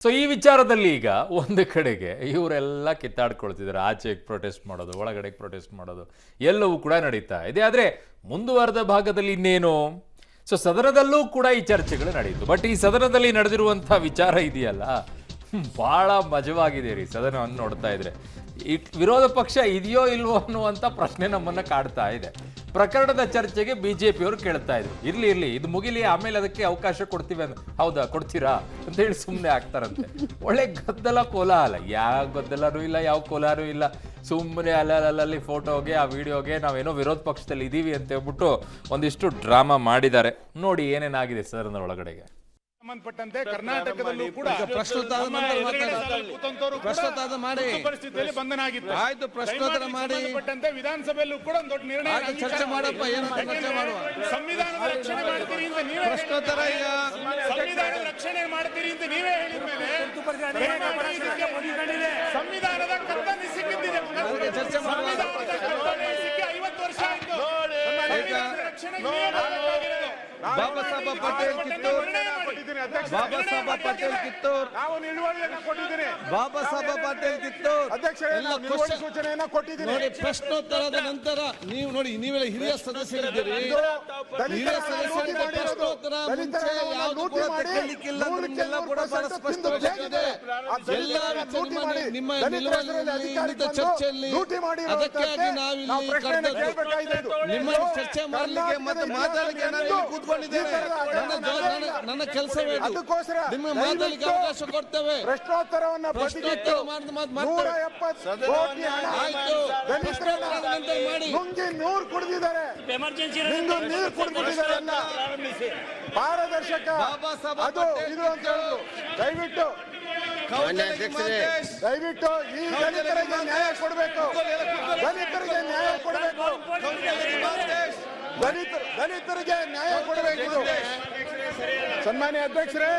So ಈ ವಿಚಾರದಲ್ಲಿ ಈಗ ಒಂದು ಕಡೆಗೆ ಇವರೆಲ್ಲ ಕಿತ್ತಾಡ್ಕೊಳ್ತಿದ್ದಾರೆ. ಆಚೆಗೆ ಪ್ರೊಟೆಸ್ಟ್ ಮಾಡೋದು, ಒಳಗಡೆಗೆ ಪ್ರೊಟೆಸ್ಟ್ ಮಾಡೋದು ಎಲ್ಲವೂ ಕೂಡ ನಡೀತಾ ಇದೆ. ಆದರೆ ಮುಂದುವರೆದ ಭಾಗದಲ್ಲಿ ಇನ್ನೇನು? ಸೊ ಸದನದಲ್ಲೂ ಕೂಡ ಈ ಚರ್ಚೆಗಳು ನಡೆಯಿತು. ಬಟ್ ಈ ಸದನದಲ್ಲಿ ನಡೆದಿರುವಂಥ ವಿಚಾರ ಇದೆಯಲ್ಲ, ಭಾಳ ಮಜವಾಗಿದೆ ರೀ. ಸದನವನ್ನು ನೋಡ್ತಾ ಇದ್ರೆ ವಿರೋಧ ಪಕ್ಷ ಇದೆಯೋ ಇಲ್ವೋ ಅನ್ನುವಂಥ ಪ್ರಶ್ನೆ ನಮ್ಮನ್ನು ಕಾಡ್ತಾ ಇದೆ. ಪ್ರಕರಣದ ಚರ್ಚೆಗೆ ಬಿಜೆಪಿಯವರು ಕೇಳ್ತಾ ಇದ್ರು, ಇರ್ಲಿ ಇದು ಮುಗಿಲಿ, ಆಮೇಲೆ ಅದಕ್ಕೆ ಅವಕಾಶ ಕೊಡ್ತೀವಿ ಅಂತ. ಹೌದಾ, ಕೊಡ್ತೀರಾ ಅಂತ ಹೇಳಿ ಸುಮ್ಮನೆ ಆಗ್ತಾರಂತೆ. ಒಳ್ಳೆ ಗದ್ದಲ ಕೋಲಾಹಲ, ಯಾವ ಗದ್ದಲನೂ ಇಲ್ಲ, ಯಾವ ಕೋಲಾರೂ ಇಲ್ಲ. ಸುಮ್ಮನೆ ಅಲ್ಲಲ್ಲಿ ಫೋಟೋಗೆ, ಆ ವಿಡಿಯೋಗೆ ನಾವೇನೋ ವಿರೋಧ ಪಕ್ಷದಲ್ಲಿ ಇದ್ದೀವಿ ಅಂತ ಹೇಳ್ಬಿಟ್ಟು ಒಂದಿಷ್ಟು ಡ್ರಾಮಾ ಮಾಡಿದ್ದಾರೆ. ನೋಡಿ ಏನೇನಾಗಿದೆ ಸದನದ ಒಳಗಡೆಗೆ. ಸಂಬಂಧಪಟ್ಟಂತೆ ಕರ್ನಾಟಕದಲ್ಲೂ ಕೂಡ ಪ್ರಶ್ನೋತ್ತರ ಮಾಡಿ ಪರಿಸ್ಥಿತಿಯಲ್ಲಿ ಬಂಧನ ಆಗಿತ್ತು. ಆಯ್ತು, ಪ್ರಶ್ನೋತ್ತರ ಮಾಡಿ ಸಂಬಂಧಪಟ್ಟಂತೆ ವಿಧಾನಸಭೆಯಲ್ಲೂ ಕೂಡ ಒಂದು ದೊಡ್ಡ ನಿರ್ಣಯ ಚರ್ಚೆ ಮಾಡಪ್ಪ. ಏನು ಚರ್ಚೆ ಮಾಡುವ? ಸಂವಿಧಾನದ ರಕ್ಷಣೆ ಮಾಡ್ತೀರಿ ಅಂತ ನೀವೇ ಪ್ರಶ್ನೋತ್ತರ ಈಗ ಸಂವಿಧಾನದ ರಕ್ಷಣೆ ಮಾಡ್ತೀರಿ ಅಂತ ನೀವೇ ಹೇಳಿದ ಮೇಲೆ ಸಂವಿಧಾನದ ಕರ್ತವ್ಯ ಸಿಕ್ಕಿದ್ದಿದೆ. ಚರ್ಚೆ ಮಾಡುವ. ಸಂವಿಧಾನದ ಕರ್ತವ್ಯ ಸಿಕ್ಕಿ 50 ವರ್ಷ ಆಯ್ತು. ರಕ್ಷಣೆಗೆ ಬಾಬಾ ಸಾಹೇಬ್ ಪಟೇಲ್ ಕಿತ್ತೂರ್, ಬಾಬಾ ಸಾಹೇಬ್ ಪಟೇಲ್ ಕಿತ್ತೂರ್, ನಾವು ನಿಲುವಳಿಯನ್ನು ಕೊಟ್ಟಿದ್ದೀನಿ. ಬಾಬಾ ಸಾಹೇಬ್ ಪಟೇಲ್ ಕಿತ್ತೂರ್ ಅಧ್ಯಕ್ಷರೇ, ಸೂಚನೆಯನ್ನ ಕೊಟ್ಟಿದ್ದೀನಿ. ನೋಡಿ, ಪ್ರಶ್ನೋತ್ತರದ ನಂತರ ನೀವು ನೋಡಿ, ನೀವೆಲ್ಲ ಹಿರಿಯ ಸದಸ್ಯರಿದ್ದೀರಿ. ಹಿರಿಯ ಸದಸ್ಯರಿಗೆ ಪ್ರಶ್ನೋತ್ತರ ಮುಂಚೆ ಯಾವುದು ಕೂಡ ತೆಗೆಯಲಿಕ್ಕಿಲ್ಲ. ನಿಮ್ಗೆಲ್ಲ ಕೂಡ ಬಹಳ ಸ್ಪಷ್ಟವಾಗಿದೆ. ಎಲ್ಲ ನಿಮ್ಮ ನಿಲುವಳಿಯಲ್ಲಿ ಇಂಥ ಚರ್ಚೆಯಲ್ಲಿ ಅದಕ್ಕಾಗಿ ನಾವಿಲ್ಲಿ ಕರೆದದ್ದು ನಿಮ್ಮನ್ನು ಚರ್ಚೆ ಮಾಡಲಿಕ್ಕೆ ಮತ್ತು ಮಾತಾಡಲಿಕ್ಕೆ ನಾನು ಇಲ್ಲಿ ಕೂತ್ಕೊಂಡಿದ್ದೇನೆ. ನನ್ನ ಕೆಲಸವೇ ನಿಮ್ಮ ಮಾತಾಡಲಿಕ್ಕೆ ಅವಕಾಶ ಕೊಡ್ತೇವೆ. ಪ್ರಶ್ನೋತ್ತರವನ್ನ ನುಂಗಿ ನೂರು ಕುಡಿದಿದ್ದಾರೆ, ನೀರು ಕುಡಿದಿದ್ದಾರೆ. ಪಾರದರ್ಶಕ ಅದು ಇದು ಅಂತ ಹೇಳಿದ್ರು. ದಯವಿಟ್ಟು ಈ ದಲಿತರಿಗೆ ನ್ಯಾಯ ಕೊಡಬೇಕು, ದಲಿತರಿಗೆ ನ್ಯಾಯ ಕೊಡಬೇಕು, ದಲಿತರಿಗೆ ನ್ಯಾಯ ಕೊಡಬೇಕು. ಸನ್ಮಾನ್ಯ ಅಧ್ಯಕ್ಷರೇ,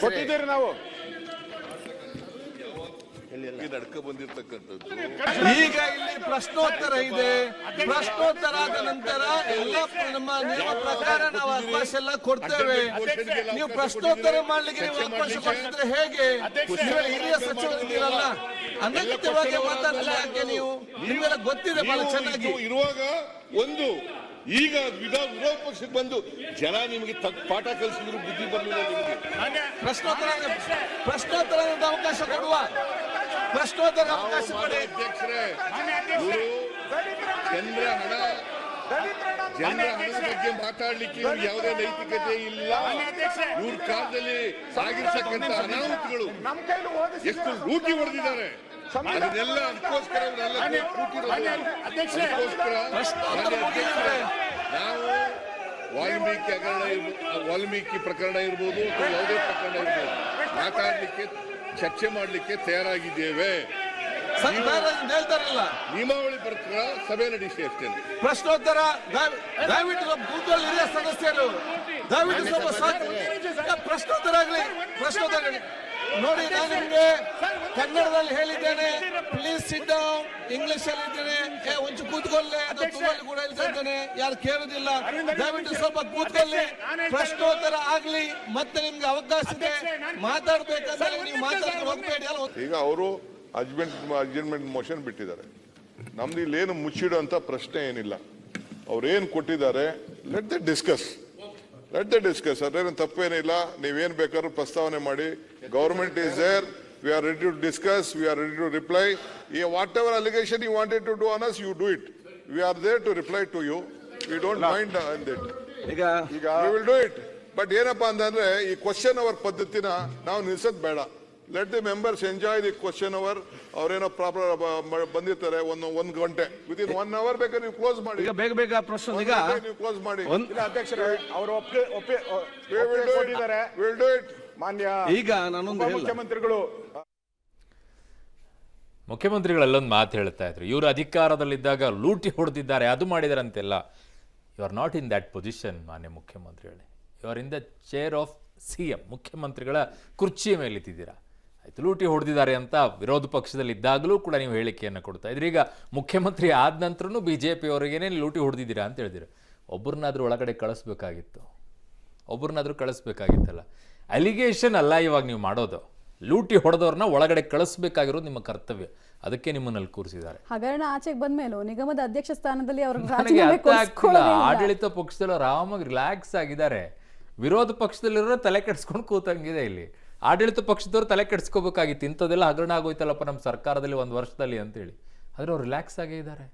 ಕೊಟ್ಟಿದ್ದೀರಿ ನಾವು. ಈಗ ಇಲ್ಲಿ ಪ್ರಶ್ನೋತ್ತರ ಇದೆ. ಪ್ರಶ್ನೋತ್ತರ ಆದ ನಂತರ ಎಲ್ಲ ನಮ್ಮ ನಿಯಮ ಪ್ರಕಾರ ನಾವು ಅವಕಾಶ ಎಲ್ಲ ಕೊಡ್ತೇವೆ. ನೀವು ಪ್ರಶ್ನೋತ್ತರ ಮಾಡ್ಲಿಕ್ಕೆ ನೀವು ಅವಕಾಶ ಕೊಡ್ತಿದ್ರೆ ಹೇಗೆ? ಹಿರಿಯ ಸಚಿವರಿದ್ದೀರಲ್ಲ, ಅನಗತ್ಯವಾಗಿ ಮಾತಾಡಲ್ಲ ಯಾಕೆ ನೀವು? ನಿಮ್ಗೆಲ್ಲ ಗೊತ್ತಿದೆ ಬಹಳ ಚೆನ್ನಾಗಿ. ಇರುವಾಗ ಒಂದು ಈಗ ವಿರೋಧ ಪಕ್ಷಕ್ಕೆ ಬಂದು ಜನ ನಿಮಗೆ ಪಾಠ ಕಲಿಸಿದ್ರು ಬುದ್ಧಿ ಬರಲಿಲ್ಲ ನಿಮಗೆ. ಪ್ರಶ್ನೋತ್ತರ ಅವಕಾಶ ಕೊಡುವ. ಪ್ರಶ್ನೋತ್ತರ ಅವಕಾಶ ಕೊಡಿ. ಅಧ್ಯಕ್ಷರೇ, ಇವರು ಜನರ ಹಣದ ಬಗ್ಗೆ ಮಾತಾಡ್ಲಿಕ್ಕೆ ಇವ್ರು ಯಾವುದೇ ನೈತಿಕತೆ ಇಲ್ಲ. ಇವ್ರ ಕಾಲದಲ್ಲಿ ಆಗಿರ್ತಕ್ಕಂಥ ಅನಾಹುತಗಳು ಎಷ್ಟು ಲೂಟಿ ಹೊಡೆದಿದ್ದಾರೆ, ಅದನ್ನೆಲ್ಲ ಅದಕ್ಕೋಸ್ಕರ ನಾವು ವಾಲ್ಮೀಕಿ ಪ್ರಕರಣ ಇರ್ಬೋದು ಅಥವಾ ಯಾವುದೇ ಪ್ರಕರಣ ಇರ್ಬೋದು ಮಾತಾಡ್ಲಿಕ್ಕೆ, ಚರ್ಚೆ ಮಾಡಲಿಕ್ಕೆ ತಯಾರಾಗಿದ್ದೇವೆ. ಹೇಳ್ತಾರಲ್ಲ, ನಿಯಮಾವಳಿ ಪ್ರಕಾರ ಸಭೆ ನಡೆಸಿ ಅಷ್ಟೇ. ಪ್ರಶ್ನೋತ್ತರ ದಯವಿಟ್ಟು ಬೂತ್ನಲ್ಲಿ ಹಿರಿಯ ಸದಸ್ಯರು ದಯವಿಟ್ಟು ಪ್ರಶ್ನೋತ್ತರ ಆಗಲಿ. ಪ್ರಶ್ನೋತ್ತರ ನೋಡಿ, ನಾನು ನಿಮ್ಗೆ ಕನ್ನಡದಲ್ಲಿ ಹೇಳಿದ್ದೇನೆ, ಪ್ಲೀಸ್ ಸಿಟ್ ಡೌನ್. ಇಂಗ್ಲಿಷ್ ಅಲ್ಲಿ ಇದ್ದೇನೆ, ಒಂಚು ಕೂತ್ಕೊಳ್ಳಿ. ಅಥವಾ ತುಮಲ್ಲಿ ಕೂಡ ಹೇಳ್ತಿದ್ದೇನೆ, ಯಾರು ಕೇಳುದಿಲ್ಲ. ದಯವಿಟ್ಟು ಸ್ವಲ್ಪ ಕೂತ್ಕೊಳ್ಳಿ. ಪ್ರಶ್ನೋತ್ತರ ಆಗ್ಲಿ, ಮತ್ತೆ ನಿಮ್ಗೆ ಅವಕಾಶ ಇದೆ ಮಾತಾಡ್ಬೇಕಂದ್ರೆ ನೀವು ಮಾತಾಡಲು ಹೋಗ್ಬೇಡಿ. ಈಗ ಅವರು ಅಡ್ಜರ್ಮೆಂಟ್ ಮೋಷನ್ ಬಿಟ್ಟಿದ್ದಾರೆ. ನಮ್ದು ಇಲ್ಲೇನು ಮುಚ್ಚಿಡುವಂತ ಪ್ರಶ್ನೆ ಏನಿಲ್ಲ. ಅವ್ರೇನು ಕೊಟ್ಟಿದ್ದಾರೆ, ಲೆಟ್ ದ ಡಿಸ್ಕಸ್. ಅದೇನು ತಪ್ಪೇನಿಲ್ಲ. ನೀವೇನ್ ಬೇಕಾದ್ರೂ ಪ್ರಸ್ತಾವನೆ ಮಾಡಿ. Government is there, we are ready to discuss, we are ready to reply. Whatever allegation you wanted to do on us, you do it. We are there to reply to you. We don't mind on that. ಈಗ we will do it. But ಏನಪ್ಪಾ ಅಂತಂದ್ರೆ, ಈ question hour ಪದ್ಧತಿನ ನಾವು ನಿಲ್ಸೋದ್ ಬೇಡ. Let the members enjoy the question hour. ಅವ್ರೇನೋ proper ಬಂದಿರ್ತಾರೆ, ಒಂದು ಗಂಟೆ, ವಿತಿನ್ 1 hour ಬೇಕಾದ್ರೆ ನೀವು ಕ್ಲೋಸ್ ಮಾಡಿ. ಬೇಗ ಪ್ರಶ್ನೆ ಈಗ ನೀವು ಕ್ಲೋಸ್ ಮಾಡಿ. ಅಧ್ಯಕ್ಷರೇ, ಅವರು ಒಪ್ಪಿದ್ದಾರೆ. Will do it. ಮಾನ್ಯ ಈಗ ನಾನೊಂದು ಮುಖ್ಯಮಂತ್ರಿಗಳಲ್ಲೊಂದು ಮಾತು ಹೇಳ್ತಾ ಇದ್ರು, ಇವರು ಅಧಿಕಾರದಲ್ಲಿದ್ದಾಗ ಲೂಟಿ ಹೊಡೆದಿದ್ದಾರೆ, ಅದು ಮಾಡಿದಾರೆ ಅಂತೆಲ್ಲ. You are not in that position ಮಾನ್ಯ ಮುಖ್ಯಮಂತ್ರಿಗಳೇ. You are in the chair of CM. ಮುಖ್ಯಮಂತ್ರಿಗಳ ಕುರ್ಚಿಯ ಮೇಲಿತ್ತಿದ್ದೀರಾ. ಆಯ್ತು, ಲೂಟಿ ಹೊಡೆದಿದ್ದಾರೆ ಅಂತ ವಿರೋಧ ಪಕ್ಷದಲ್ಲಿ ಇದ್ದಾಗಲೂ ಕೂಡ ನೀವು ಹೇಳಿಕೆಯನ್ನು ಕೊಡ್ತಾ ಇದ್ರಿ. ಈಗ ಮುಖ್ಯಮಂತ್ರಿ ಆದ ನಂತರನೂ BJP ಅವರಿಗೇನೆ ಲೂಟಿ ಹೊಡೆದಿದ್ದೀರಾ ಅಂತ ಹೇಳಿದಿರ. ಒಬ್ಬರನ್ನಾದ್ರೂ ಒಳಗಡೆ ಕಳಿಸ್ಬೇಕಾಗಿತ್ತು, ಒಬ್ಬರನ್ನಾದ್ರೂ ಕಳಿಸ್ಬೇಕಾಗಿತ್ತಲ್ಲ. ಅಲಿಗೇಷನ್ ಅಲ್ಲ ಇವಾಗ ನೀವು ಮಾಡೋದು. ಲೂಟಿ ಹೊಡೆದವ್ರನ್ನ ಒಳಗಡೆ ಕಳಿಸ್ಬೇಕಾಗಿರೋದು ನಿಮ್ಮ ಕರ್ತವ್ಯ. ಅದಕ್ಕೆ ನಿಮ್ಮನ್ನಲ್ಲಿ ಕೂರಿಸಿದ್ದಾರೆ. ಹಗರಣ ಆಚೆಗೆ ಬಂದ್ಮೇಲೂ ನಿಗಮದ ಅಧ್ಯಕ್ಷ ಸ್ಥಾನದಲ್ಲಿ ಅವ್ರಿಗೆ ನನಗೆ ರಾಜೀನಾಮೆ ಅರ್ಥ ಆಗ್ತಿಲ್ಲ. ಕೊಡಿಸ್ಕೊಳ್ಳೋದೇ ಇಲ್ಲ. ಆಡಳಿತ ಪಕ್ಷದಲ್ಲೂ ಆರಾಮಾಗಿ ರಿಲ್ಯಾಕ್ಸ್ ಆಗಿದ್ದಾರೆ. ವಿರೋಧ ಪಕ್ಷದಲ್ಲಿರೋ ತಲೆ ಕೆಡಿಸ್ಕೊಂಡು ಕೂತಂಗಿದೆ ಇಲ್ಲಿ. ಆಡಳಿತ ಪಕ್ಷದವ್ರು ತಲೆ ಕೆಡಿಸ್ಕೋಬೇಕಾಗಿತ್ತು, ಇಂಥದ್ದೆಲ್ಲ ಹಗರಣ ಆಗೋಯ್ತಲ್ಲಪ್ಪ ನಮ್ಮ ಸರ್ಕಾರದಲ್ಲಿ 1 ವರ್ಷದಲ್ಲಿ ಅಂತೇಳಿ. ಆದರೆ ಅವ್ರು ರಿಲ್ಯಾಕ್ಸ್ ಆಗೇ ಇದ್ದಾರೆ.